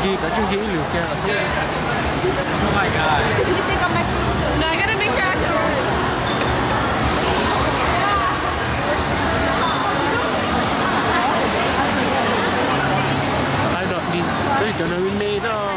Gì cả chương trình liều kẹo. Oh my god. Can you take off my shoes? No, I gotta make sure I can. Ai đọt đi, đây cho nó bên đây đó.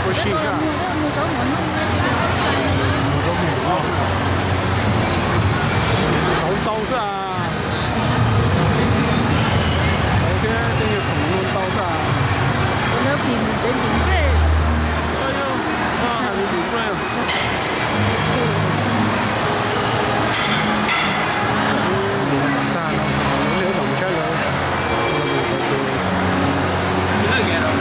có xì cả sáu tàu ra đấy cái nhiều khủng luôn tàu ra nó bị mình đến đúng thế ơi yo hàng gì đúng rồi ta nó nếu đồng trái rồi Cái này kìa đâu.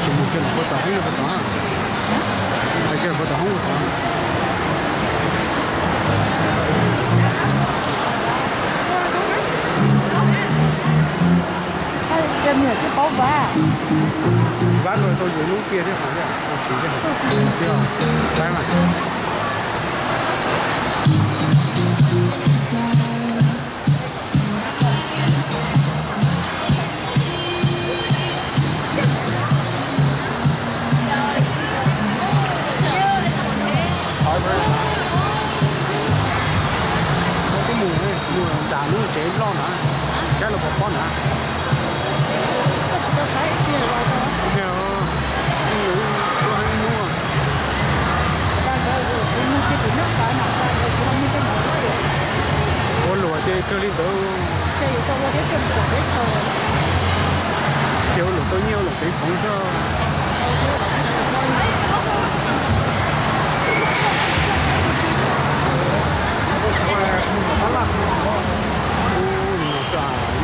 是目前不打红的不打，还叫不打红不打。它这面是包饭，完了都有路边的好像，我骑的很，对啊，来嘛。打路这老难，这了不好难。这吃的太甜了的。对啊，都还弄啊。但是我们这边那饭那饭的，他们这没有。我落在这里都，这有的我得跟过来头。就落到nhiều落tới không cho.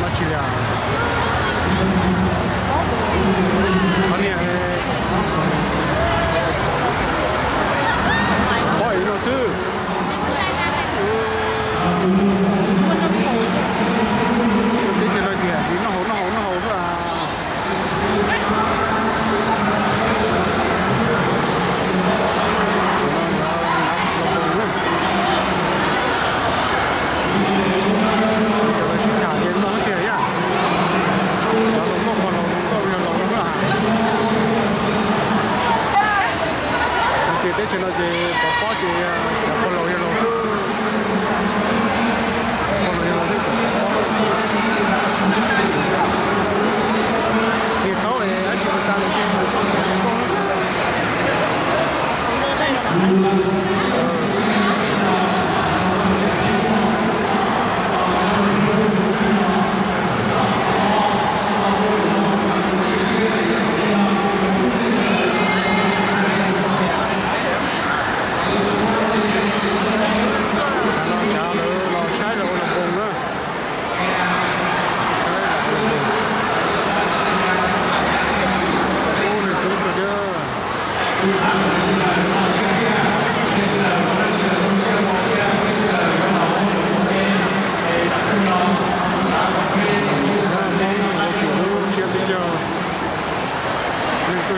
Mà chỉ là anh này hỏi nó chứ thế cho nó gì thì nó hổ à để cho nó gì có gì có lỗi gì lỗi chứ có lỗi gì lỗi chứ thì có thì anh chị ta lên trên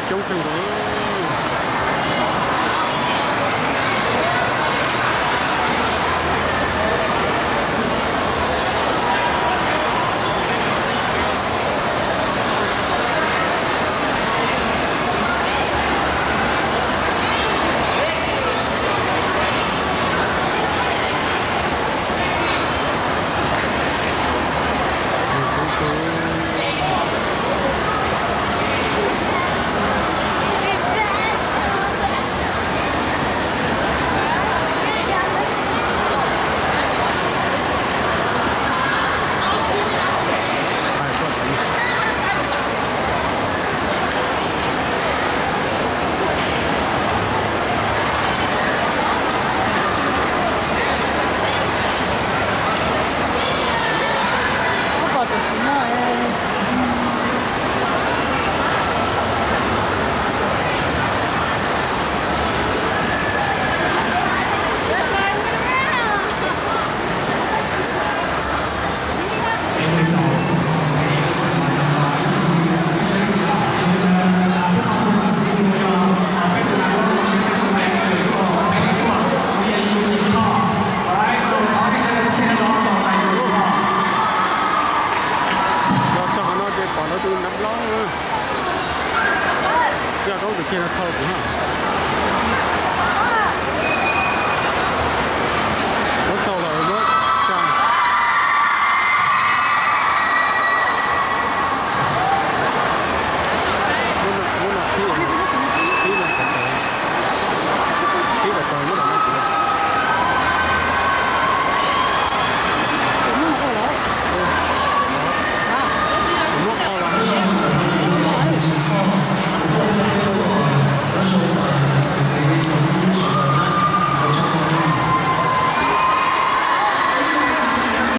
chống chừng đó. Nó từ nắm ló giờ đâu được kia là thâu cũng hả